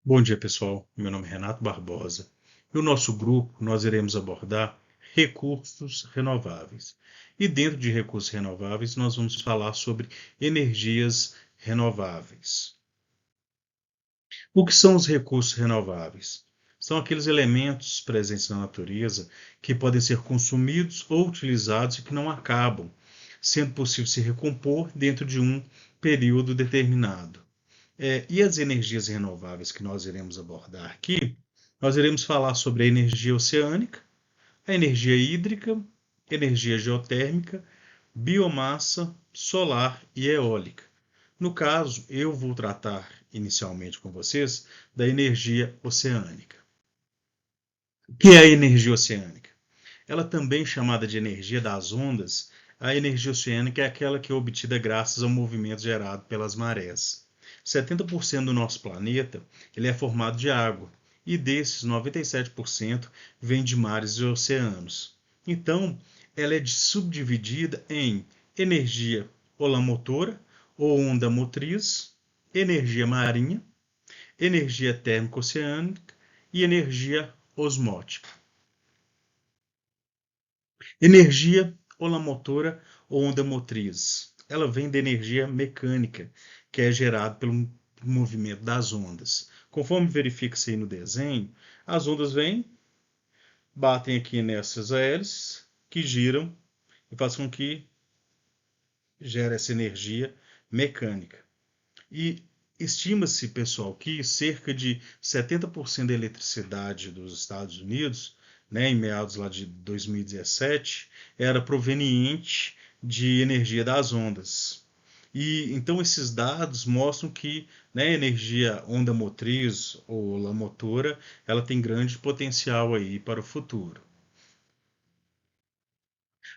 Bom dia, pessoal. Meu nome é Renato Barbosa. No nosso grupo, nós iremos abordar recursos renováveis. E dentro de recursos renováveis, nós vamos falar sobre energias renováveis. O que são os recursos renováveis? São aqueles elementos presentes na natureza que podem ser consumidos ou utilizados e que não acabam, sendo possível se recompor dentro de um período determinado. E as energias renováveis que nós iremos abordar aqui, nós iremos falar sobre a energia oceânica, a energia hídrica, energia geotérmica, biomassa, solar e eólica. No caso, eu vou tratar inicialmente com vocês da energia oceânica. O que é a energia oceânica? Ela também chamada de energia das ondas, a energia oceânica é aquela que é obtida graças ao movimento gerado pelas marés. 70% do nosso planeta ele é formado de água, e desses 97% vem de mares e oceanos. Então, ela é subdividida em energia holomotora ou onda motriz, energia marinha, energia térmica oceânica e energia osmótica. Energia holomotora ou onda motriz. Ela vem da energia mecânica, que é gerada pelo movimento das ondas. Conforme verifica-se aí no desenho, as ondas vêm, batem aqui nessas hélices, que giram e fazem com que gere essa energia mecânica. E estima-se, pessoal, que cerca de 70% da eletricidade dos Estados Unidos, né, em meados lá de 2017, era proveniente de energia das ondas. E então esses dados mostram que, né, a energia onda motriz ou onda motora, ela tem grande potencial aí para o futuro.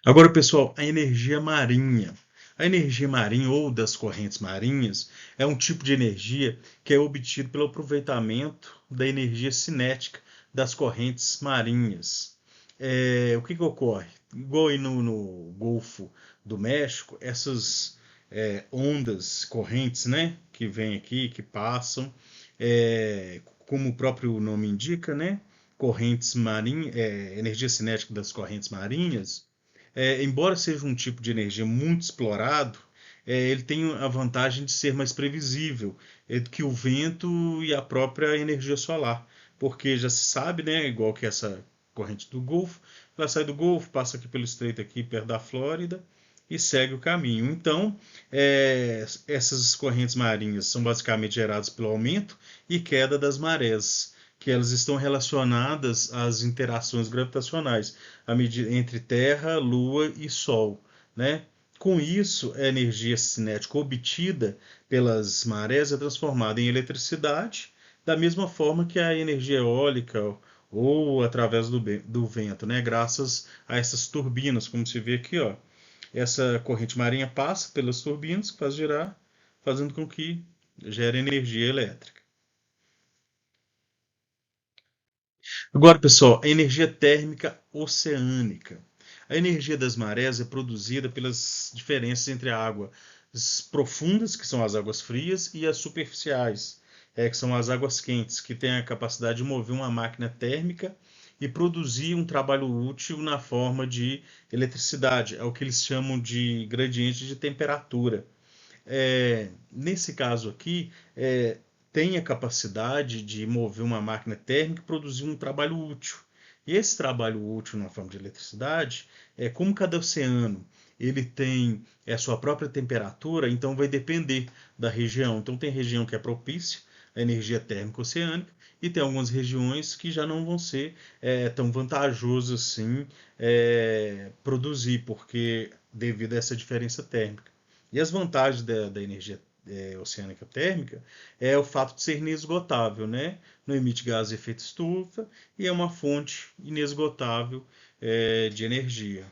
Agora, pessoal, a energia marinha. A energia marinha ou das correntes marinhas é um tipo de energia que é obtido pelo aproveitamento da energia cinética das correntes marinhas. O que ocorre? Igual aí no Golfo do México, essas ondas, correntes, né, que vêm aqui, que passam, como o próprio nome indica, né, correntes marinhas, energia cinética das correntes marinhas, embora seja um tipo de energia muito explorado, ele tem a vantagem de ser mais previsível do que o vento e a própria energia solar, porque já se sabe, né, igual que essa corrente do Golfo, ela sai do Golfo, passa aqui pelo estreito aqui perto da Flórida e segue o caminho. Então, essas correntes marinhas são basicamente geradas pelo aumento e queda das marés, que elas estão relacionadas às interações gravitacionais entre Terra, Lua e Sol, né? Com isso, a energia cinética obtida pelas marés é transformada em eletricidade, da mesma forma que a energia eólica ou através do vento, né? Graças a essas turbinas, como se vê aqui, ó. Essa corrente marinha passa pelas turbinas que faz girar, fazendo com que gere energia elétrica. Agora, pessoal, a energia térmica oceânica. A energia das marés é produzida pelas diferenças entre águas profundas, que são as águas frias, e as superficiais, que são as águas quentes, que têm a capacidade de mover uma máquina térmica e produzir um trabalho útil na forma de eletricidade. É o que eles chamam de gradiente de temperatura. Nesse caso aqui, tem a capacidade de mover uma máquina térmica e produzir um trabalho útil. E esse trabalho útil na forma de eletricidade, como cada oceano ele tem a sua própria temperatura, então vai depender da região. Então tem região que é propícia à energia térmica oceânica e tem algumas regiões que já não vão ser tão vantajosas assim produzir, porque devido a essa diferença térmica. E as vantagens da energia oceânica térmica é o fato de ser inesgotável, né? Não emite gases de efeito estufa e é uma fonte inesgotável de energia.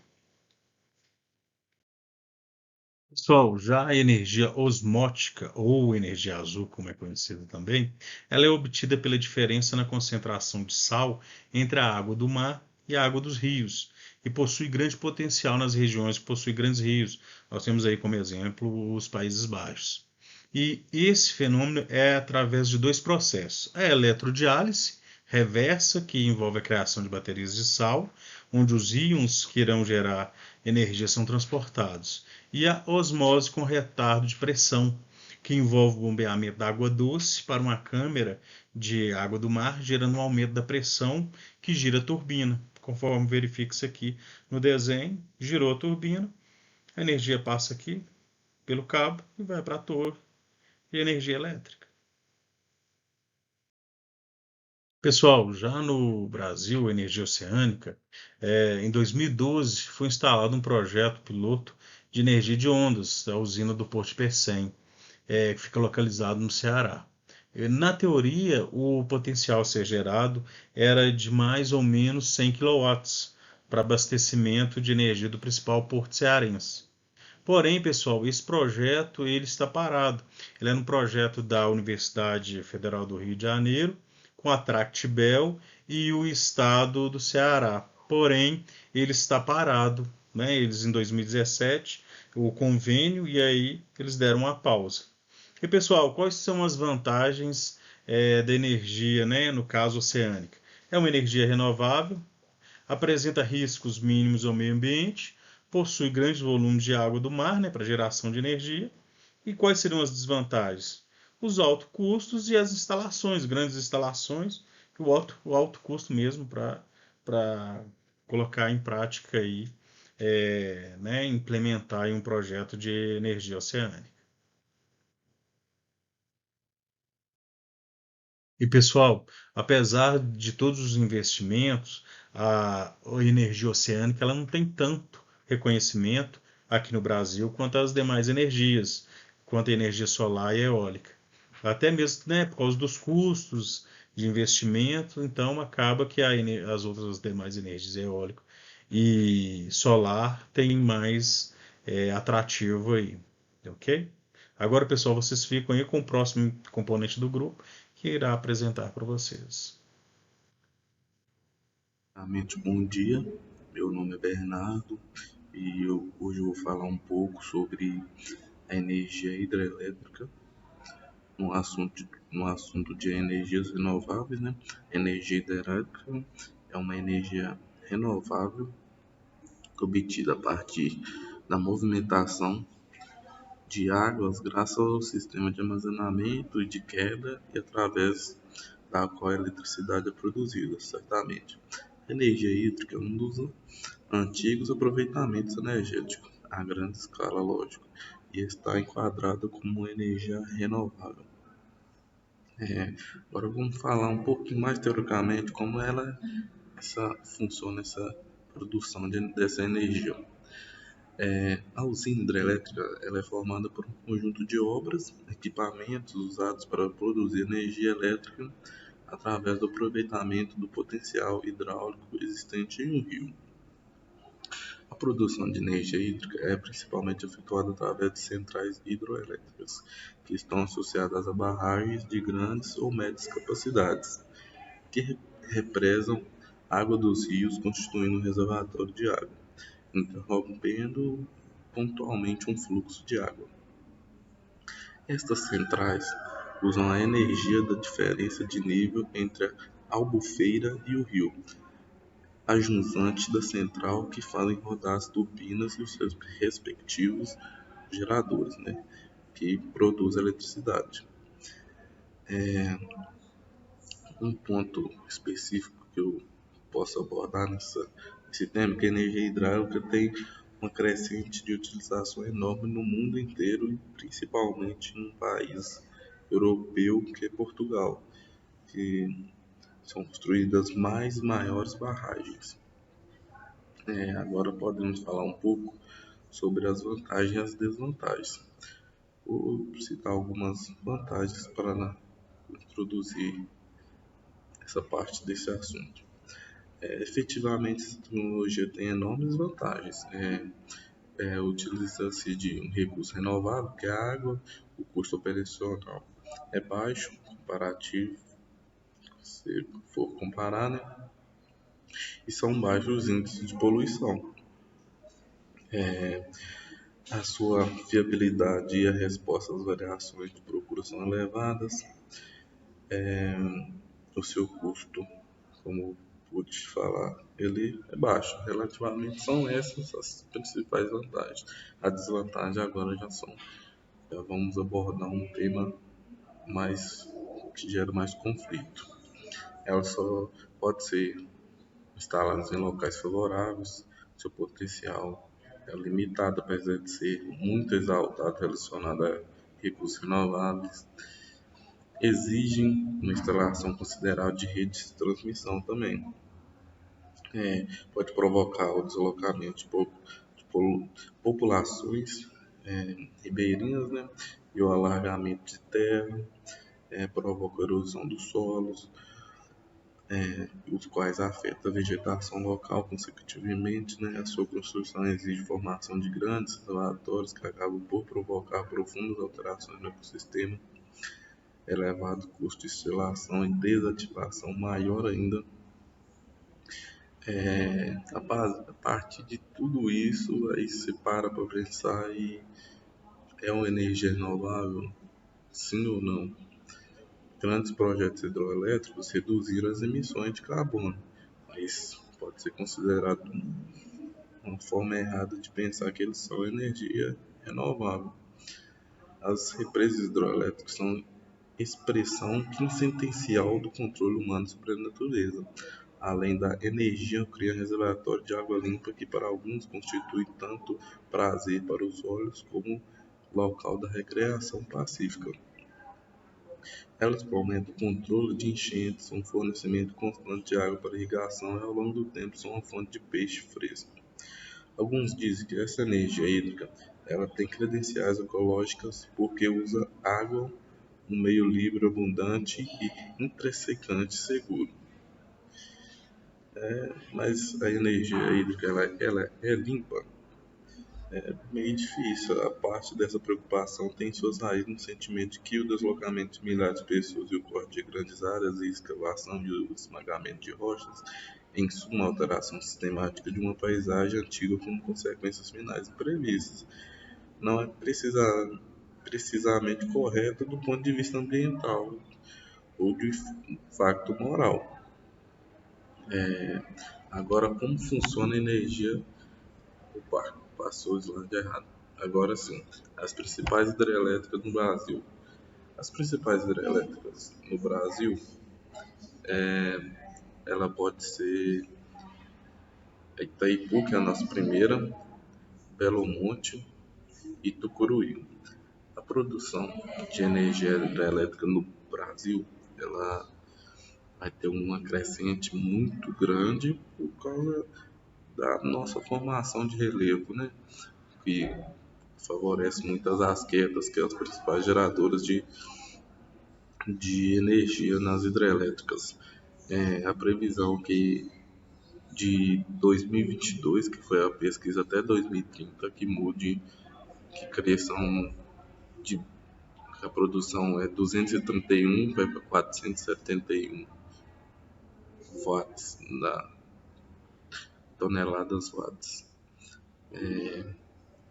Pessoal, já a energia osmótica, ou energia azul, como é conhecida também, ela é obtida pela diferença na concentração de sal entre a água do mar e a água dos rios, e possui grande potencial nas regiões que possuem grandes rios. Nós temos aí como exemplo os Países Baixos. E esse fenômeno é através de dois processos: a eletrodiálise reversa, que envolve a criação de baterias de sal, onde os íons que irão gerar energia são transportados, e a osmose com retardo de pressão, que envolve o bombeamento da água doce para uma câmara de água do mar, gerando um aumento da pressão que gira a turbina. Conforme verifica-se aqui no desenho, girou a turbina, a energia passa aqui pelo cabo e vai para a torre e energia elétrica. Pessoal, já no Brasil, Energia Oceânica, em 2012 foi instalado um projeto piloto de energia de ondas da usina do Porto de Pecém, que fica localizado no Ceará. Na teoria, o potencial a ser gerado era de mais ou menos 100 quilowatts para abastecimento de energia do principal porto cearense. Porém, pessoal, esse projeto ele está parado. Ele é um projeto da Universidade Federal do Rio de Janeiro, com a Tractebel e o Estado do Ceará. Porém, ele está parado, né? Eles em 2017, o convênio, e aí eles deram uma pausa. E pessoal, quais são as vantagens da energia, né? No caso oceânica? É uma energia renovável, apresenta riscos mínimos ao meio ambiente, possui grandes volumes de água do mar, né, para geração de energia. E quais seriam as desvantagens? Os altos custos e as instalações, grandes instalações, o alto custo mesmo para colocar em prática aí, né, implementar aí um projeto de energia oceânica. E pessoal, apesar de todos os investimentos, a energia oceânica ela não tem tanto reconhecimento aqui no Brasil quanto as demais energias, quanto a energia solar e eólica. Até mesmo, né, por causa dos custos de investimento, então acaba que as outras demais energias eólica e solar têm mais atrativo aí, ok? Agora, pessoal, vocês ficam aí com o próximo componente do grupo que irá apresentar para vocês. Primeiramente, bom dia. Meu nome é Bernardo e hoje eu vou falar um pouco sobre a energia hidrelétrica no assunto de energias renováveis, né? Energia hidrelétrica é uma energia renovável obtida a partir da movimentação de águas graças ao sistema de armazenamento e de queda e através da qual a eletricidade é produzida, certamente. A energia hídrica é um dos antigos aproveitamentos energéticos a grande escala, lógico, e está enquadrada como energia renovável. Agora vamos falar um pouquinho mais teoricamente como funciona essa produção dessa energia. A usina hidrelétrica ela é formada por um conjunto de obras, equipamentos usados para produzir energia elétrica através do aproveitamento do potencial hidráulico existente em um rio. A produção de energia hídrica é principalmente efetuada através de centrais hidroelétricas, que estão associadas a barragens de grandes ou médias capacidades, que represam água dos rios, constituindo um reservatório de água, interrompendo pontualmente um fluxo de água. Estas centrais usam a energia da diferença de nível entre a albufeira e o rio, a jusante da central que fazem rodar as turbinas e os seus respectivos geradores, né, que produzem eletricidade. Um ponto específico que eu posso abordar nesse tema é que a energia hidráulica tem uma crescente de utilização enorme no mundo inteiro e principalmente num país europeu que é Portugal, que são construídas mais e maiores barragens. Agora podemos falar um pouco sobre as vantagens e as desvantagens. Vou citar algumas vantagens para introduzir essa parte desse assunto. Efetivamente, essa tecnologia tem enormes vantagens. Utiliza-se de um recurso renovável, que é a água, o custo operacional é baixo, comparativo, se for comparar, né? E são baixos os índices de poluição. A sua fiabilidade e a resposta às variações de procura são elevadas. O seu custo, como pude te falar, ele é baixo. Relativamente são essas as principais vantagens. A desvantagem agora já vamos abordar um tema mais que gera mais conflito. Ela só pode ser instalada em locais favoráveis, seu potencial é limitado, apesar de ser muito exaltado relacionado a recursos renováveis. Exigem uma instalação considerável de redes de transmissão também. Pode provocar o deslocamento de populações ribeirinhas, né? E o alargamento de terra, provoca erosão dos solos, os quais afetam a vegetação local consecutivamente, né? A sua construção exige formação de grandes reservatórios que acabam por provocar profundas alterações no ecossistema, elevado custo de instalação e desativação maior ainda. A partir de tudo isso, aí se para pensar e é uma energia renovável, sim ou não? Grandes projetos hidroelétricos reduziram as emissões de carbono, mas pode ser considerado uma forma errada de pensar que eles são energia renovável. As represas hidroelétricas são expressão quintessencial do controle humano sobre a natureza. Além da energia, cria reservatório de água limpa que para alguns constitui tanto prazer para os olhos como local da recreação pacífica. Elas prometem o controle de enchentes, um fornecimento constante de água para irrigação e ao longo do tempo são uma fonte de peixe fresco. Alguns dizem que essa energia hídrica ela tem credenciais ecológicas porque usa água, um meio livre, abundante e intressecante seguro. Mas a energia hídrica ela é limpa? É meio difícil. A parte dessa preocupação tem suas raízes no sentimento de que o deslocamento de milhares de pessoas e o corte de grandes áreas e escavação e o esmagamento de rochas, em suma, alteração sistemática de uma paisagem antiga com consequências finais imprevistas, não é precisamente correto do ponto de vista ambiental ou de facto moral. Agora, como funciona a energia? Opa, passou o slide errado. Agora sim, as principais hidrelétricas no Brasil. As principais hidrelétricas no Brasil, ela pode ser Itaipu, que é a nossa primeira, Belo Monte e Tucuruí. A produção de energia hidrelétrica no Brasil, ela vai ter uma crescente muito grande por causa da nossa formação de relevo, né? Que favorece muitas asquetas, que são as principais geradoras de energia nas hidrelétricas. A previsão que de 2022, que foi a pesquisa até 2030, que mude, que cresçam de a produção é 231 vai para 471 watts da toneladas watts.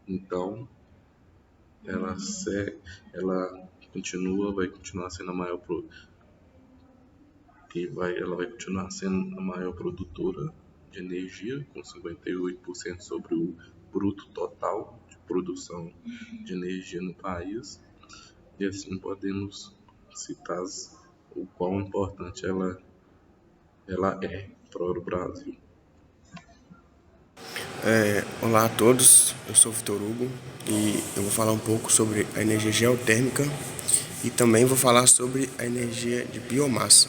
Então ela vai continuar sendo a maior ela vai continuar sendo a maior produtora de energia, com 58% sobre o bruto total de produção de energia no país. E assim podemos citar o quão importante ela é para o Brasil. Olá a todos, eu sou o Vitor Hugo e eu vou falar um pouco sobre a energia geotérmica e também vou falar sobre a energia de biomassa.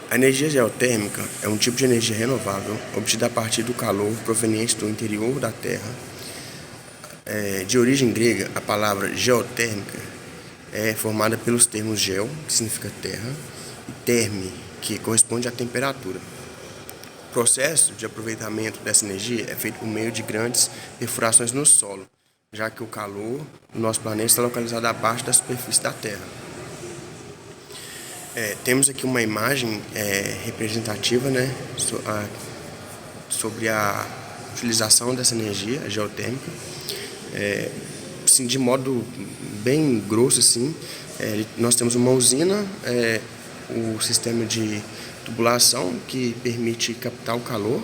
A energia geotérmica é um tipo de energia renovável obtida a partir do calor proveniente do interior da Terra. De origem grega, a palavra geotérmica é formada pelos termos geo, que significa terra, e therme, que corresponde à temperatura. O processo de aproveitamento dessa energia é feito por meio de grandes perfurações no solo, já que o calor do nosso planeta está localizado abaixo da superfície da Terra. Temos aqui uma imagem representativa, né, sobre a utilização dessa energia geotérmica. Assim, de modo bem grosso, assim, nós temos uma usina, o sistema de tubulação que permite captar o calor,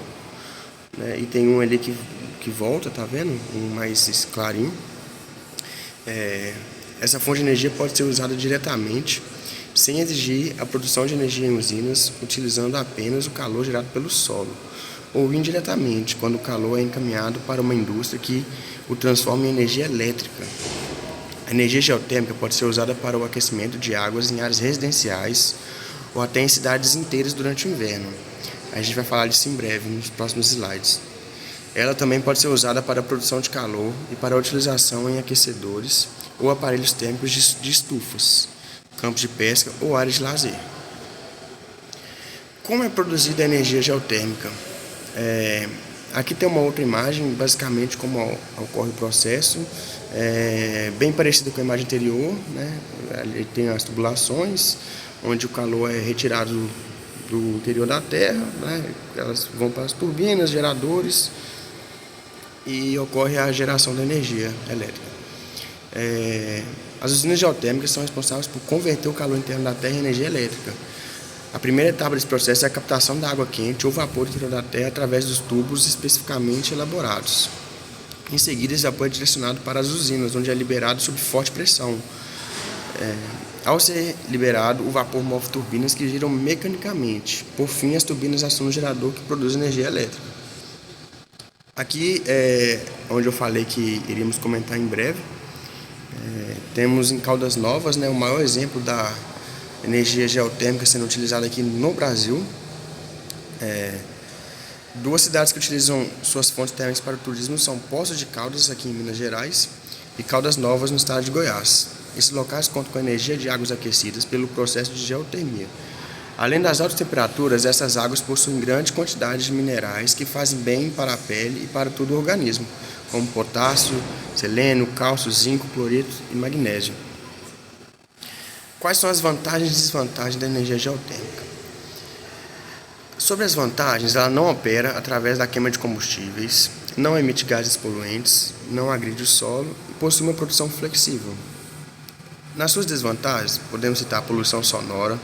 né, e tem um ali que volta, tá vendo? Um mais clarinho. Essa fonte de energia pode ser usada diretamente, sem exigir a produção de energia em usinas, utilizando apenas o calor gerado pelo solo, ou indiretamente, quando o calor é encaminhado para uma indústria que o transforma em energia elétrica. A energia geotérmica pode ser usada para o aquecimento de águas em áreas residenciais ou até em cidades inteiras durante o inverno. A gente vai falar disso em breve, nos próximos slides. Ela também pode ser usada para a produção de calor e para a utilização em aquecedores ou aparelhos térmicos de estufas, campos de pesca ou áreas de lazer. Como é produzida a energia geotérmica? Aqui tem uma outra imagem, basicamente como ocorre o processo, bem parecido com a imagem anterior, né? Ali tem as tubulações, onde o calor é retirado do interior da terra, né? Elas vão para as turbinas, geradores, e ocorre a geração da energia elétrica. As usinas geotérmicas são responsáveis por converter o calor interno da terra em energia elétrica. A primeira etapa desse processo é a captação da água quente ou vapor do interior da terra através dos tubos especificamente elaborados. Em seguida, esse vapor é direcionado para as usinas, onde é liberado sob forte pressão. Ao ser liberado, o vapor move turbinas que giram mecanicamente. Por fim, as turbinas acionam o gerador que produz energia elétrica. Aqui é onde eu falei que iríamos comentar em breve. Temos em Caldas Novas, né, o maior exemplo da energia geotérmica sendo utilizada aqui no Brasil. Duas cidades que utilizam suas fontes térmicas para o turismo são Poços de Caldas, aqui em Minas Gerais, e Caldas Novas, no estado de Goiás. Esses locais contam com energia de águas aquecidas pelo processo de geotermia. Além das altas temperaturas, essas águas possuem grande quantidade de minerais que fazem bem para a pele e para todo o organismo, como potássio, selênio, cálcio, zinco, cloreto e magnésio. Quais são as vantagens e desvantagens da energia geotérmica? Sobre as vantagens, ela não opera através da queima de combustíveis, não emite gases poluentes, não agride o solo e possui uma produção flexível. Nas suas desvantagens, podemos citar a poluição sonora,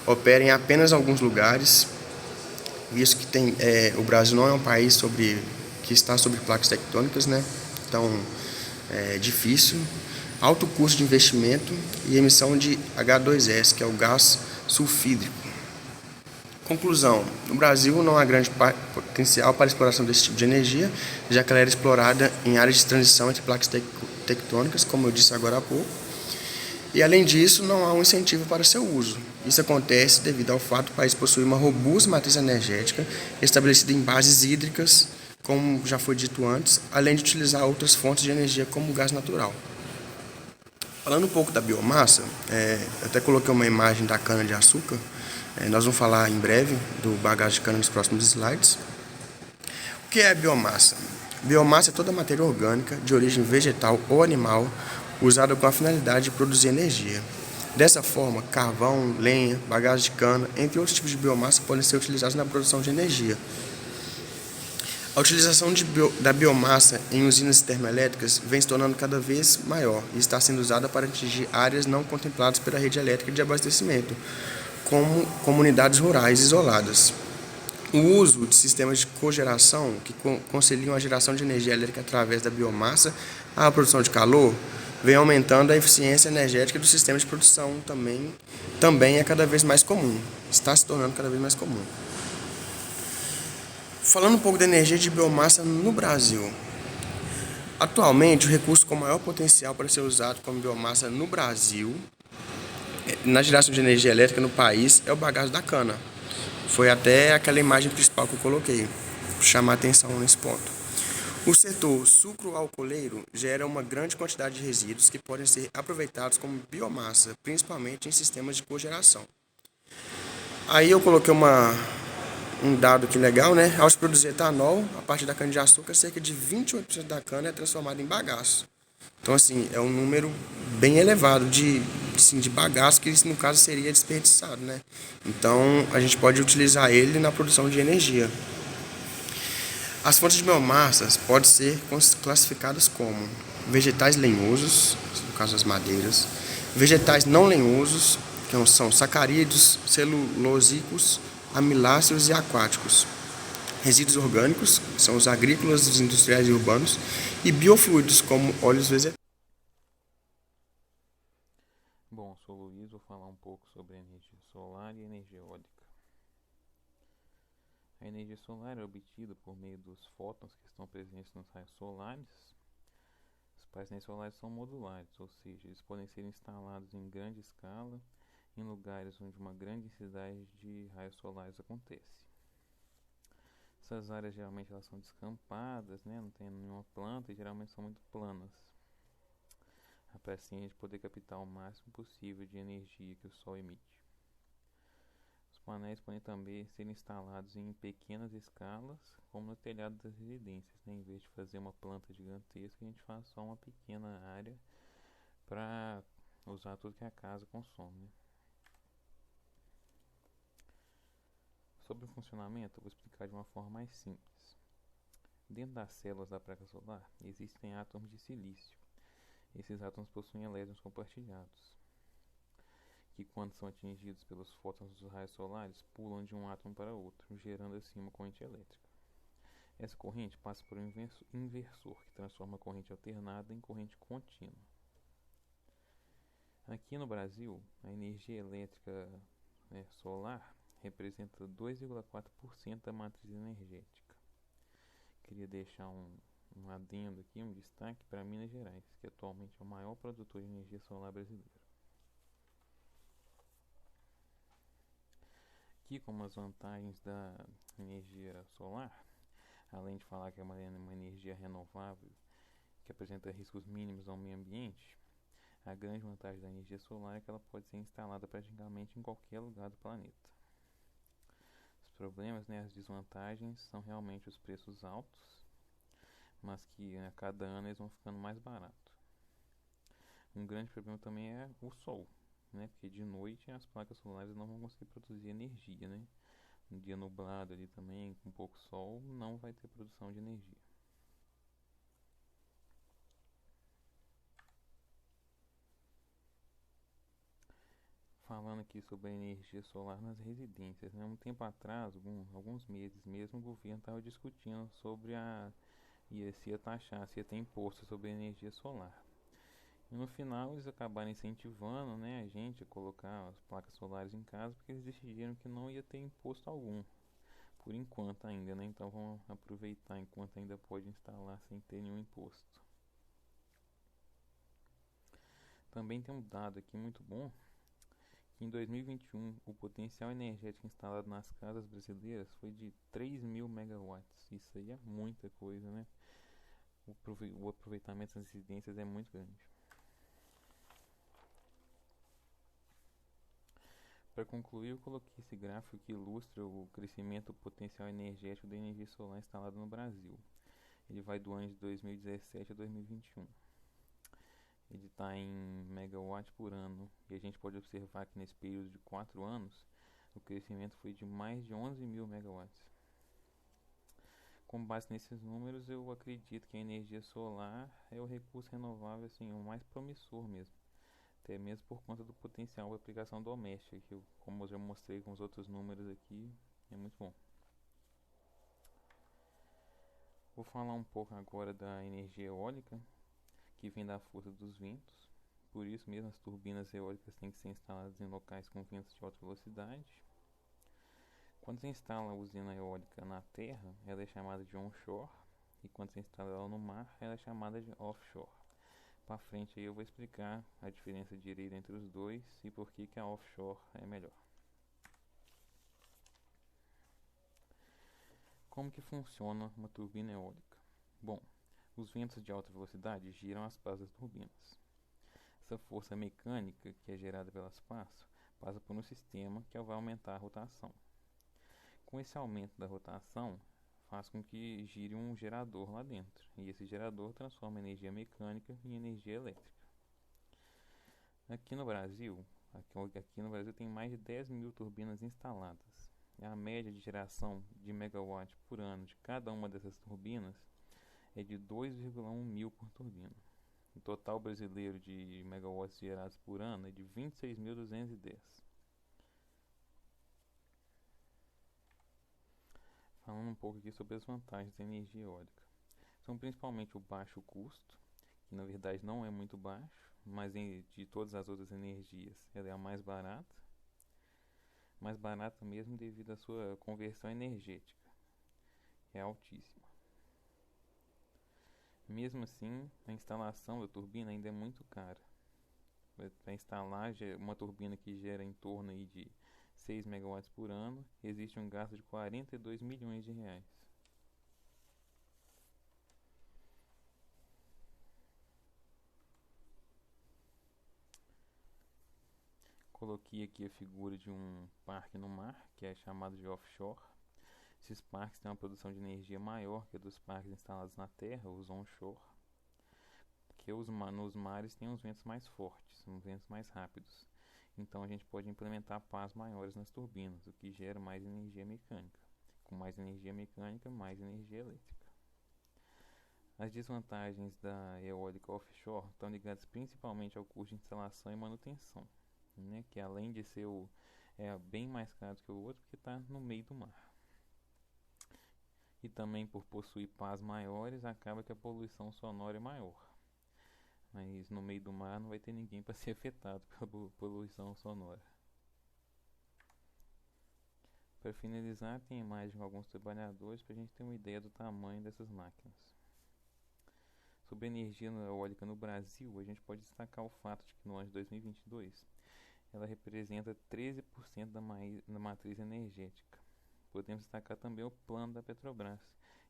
opera em apenas alguns lugares, visto que o Brasil não é um país que está sobre placas tectônicas, né? Então é difícil. Alto custo de investimento e emissão de H2S, que é o gás sulfídrico. Conclusão: no Brasil não há grande potencial para a exploração desse tipo de energia, já que ela era explorada em áreas de transição entre placas tectônicas, como eu disse agora há pouco. E além disso, não há um incentivo para seu uso. Isso acontece devido ao fato do país possuir uma robusta matriz energética estabelecida em bases hídricas, como já foi dito antes, além de utilizar outras fontes de energia como o gás natural. Falando um pouco da biomassa, eu até coloquei uma imagem da cana-de-açúcar. Nós vamos falar em breve do bagaço de cana nos próximos slides. O que é a biomassa? Biomassa é toda matéria orgânica de origem vegetal ou animal usada com a finalidade de produzir energia. Dessa forma, carvão, lenha, bagaço de cana, entre outros tipos de biomassa podem ser utilizados na produção de energia. A utilização da biomassa em usinas termoelétricas vem se tornando cada vez maior e está sendo usada para atingir áreas não contempladas pela rede elétrica de abastecimento, como comunidades rurais isoladas. O uso de sistemas de cogeração, que conciliam a geração de energia elétrica através da biomassa à produção de calor, vem aumentando a eficiência energética do sistema de produção, também é cada vez mais comum, está se tornando cada vez mais comum. Falando um pouco da energia de biomassa no Brasil. Atualmente, o recurso com maior potencial para ser usado como biomassa no Brasil, na geração de energia elétrica no país, é o bagaço da cana. Foi até aquela imagem principal que eu coloquei, para chamar a atenção nesse ponto. O setor sucroalcooleiro gera uma grande quantidade de resíduos que podem ser aproveitados como biomassa, principalmente em sistemas de cogeração. Aí eu coloquei um dado aqui legal, né? Ao se produzir etanol, a partir da cana-de-açúcar, cerca de 28% da cana é transformada em bagaço. Então, assim, é um número bem elevado de bagaço, que no caso seria desperdiçado, né? Então, a gente pode utilizar ele na produção de energia. As fontes de biomassas podem ser classificadas como vegetais lenhosos, no caso as madeiras, vegetais não lenhosos, que são sacarídeos, celulosíquos, amiláceos e aquáticos, resíduos orgânicos, que são os agrícolas, os industriais e urbanos, e biofluidos, como óleos vegetais. Bom, sou o Luiz, vou falar um pouco sobre a energia solar e a energia eólica. A energia solar é obtida por meio dos fótons que estão presentes nos raios solares. Os painéis solares são modulares, ou seja, eles podem ser instalados em grande escala em lugares onde uma grande densidade de raios solares acontece. Essas áreas geralmente elas são descampadas, né? Não tem nenhuma planta e geralmente são muito planas, para assim a gente poder captar o máximo possível de energia que o Sol emite. Os painéis podem também ser instalados em pequenas escalas, como no telhado das residências, né? Em vez de fazer uma planta gigantesca, a gente faz só uma pequena área para usar tudo que a casa consome, né? Sobre o funcionamento, eu vou explicar de uma forma mais simples. Dentro das células da placa solar existem átomos de silício. Esses átomos possuem elétrons compartilhados, que quando são atingidos pelos fótons dos raios solares, pulam de um átomo para outro, gerando assim uma corrente elétrica. Essa corrente passa por um inversor, que transforma a corrente alternada em corrente contínua. Aqui no Brasil, a energia elétrica solar representa 2,4% da matriz energética. Queria deixar um adendo aqui, um destaque para Minas Gerais, que atualmente é o maior produtor de energia solar brasileiro. Aqui, como as vantagens da energia solar, além de falar que é uma energia renovável que apresenta riscos mínimos ao meio ambiente, a grande vantagem da energia solar é que ela pode ser instalada praticamente em qualquer lugar do planeta. Os problemas, as desvantagens são realmente os preços altos, mas que a cada ano eles vão ficando mais baratos. Um grande problema também é o sol, porque de noite as placas solares não vão conseguir produzir energia, Um dia nublado ali também, com pouco sol, não vai ter produção de energia. Falando aqui sobre a energia solar nas residências, Um tempo atrás, alguns meses mesmo, o governo estava discutindo sobre se ia taxar, se ia ter imposto sobre a energia solar. E no final eles acabaram incentivando, a gente a colocar as placas solares em casa, porque eles decidiram que não ia ter imposto algum, por enquanto ainda, Então vamos aproveitar enquanto ainda pode instalar sem ter nenhum imposto. Também tem um dado aqui muito bom, que em 2021 o potencial energético instalado nas casas brasileiras foi de 3.000 megawatts. Isso aí é muita coisa, O aproveitamento das residências é muito grande. Para concluir, eu coloquei esse gráfico que ilustra o crescimento do potencial energético da energia solar instalada no Brasil. Ele vai do ano de 2017 a 2021. Ele está em megawatt por ano, e a gente pode observar que nesse período de 4 anos, o crescimento foi de mais de 11.000 megawatts. Com base nesses números, eu acredito que a energia solar é o recurso renovável o mais promissor mesmo. Até mesmo por conta do potencial de aplicação doméstica, que como eu já mostrei com os outros números aqui, é muito bom. Vou falar um pouco agora da energia eólica, que vem da força dos ventos. Por isso mesmo as turbinas eólicas têm que ser instaladas em locais com ventos de alta velocidade. Quando se instala a usina eólica na terra, ela é chamada de onshore, e quando se instala ela no mar, ela é chamada de offshore. Para frente aí eu vou explicar a diferença direita entre os dois e por que a offshore é melhor. Como que funciona uma turbina eólica? Bom, os ventos de alta velocidade giram as pás das turbinas. Essa força mecânica que é gerada pelas pás passa por um sistema que vai aumentar a rotação. Com esse aumento da rotação, faz com que gire um gerador lá dentro, e esse gerador transforma energia mecânica em energia elétrica. Aqui no Brasil tem mais de 10.000 turbinas instaladas, A média de geração de megawatt por ano de cada uma dessas turbinas é de 2,1 mil por turbina. O total brasileiro de megawatts gerados por ano é de 26.210. Falando um pouco aqui sobre as vantagens da energia eólica. São principalmente o baixo custo, que na verdade não é muito baixo, mas de todas as outras energias ela é a mais barata mesmo devido à sua conversão energética, que é altíssima. Mesmo assim, a instalação da turbina ainda é muito cara. Para instalar uma turbina que gera em torno aí de 6 megawatts por ano, existe um gasto de 42 milhões de reais. Coloquei aqui a figura de um parque no mar, que é chamado de offshore. Esses parques têm uma produção de energia maior que a dos parques instalados na terra, os onshore, que nos mares tem os ventos mais fortes, os ventos mais rápidos. Então a gente pode implementar pás maiores nas turbinas, o que gera mais energia mecânica. Com mais energia mecânica, mais energia elétrica. As desvantagens da eólica offshore estão ligadas principalmente ao custo de instalação e manutenção, né, que além de ser bem mais caro que o outro, porque está no meio do mar. E também por possuir pás maiores, acaba que a poluição sonora é maior. Mas no meio do mar não vai ter ninguém para ser afetado pela poluição sonora. Para finalizar, tem imagem com alguns trabalhadores para a gente ter uma ideia do tamanho dessas máquinas. Sobre a energia eólica no Brasil, a gente pode destacar o fato de que no ano de 2022 ela representa 13% da matriz energética. Podemos destacar também o plano da Petrobras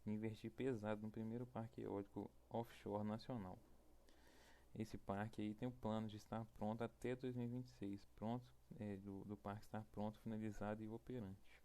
de investir pesado no primeiro parque eólico offshore nacional. Esse parque aí tem o plano de estar pronto até 2026, do parque estar pronto, finalizado e operante.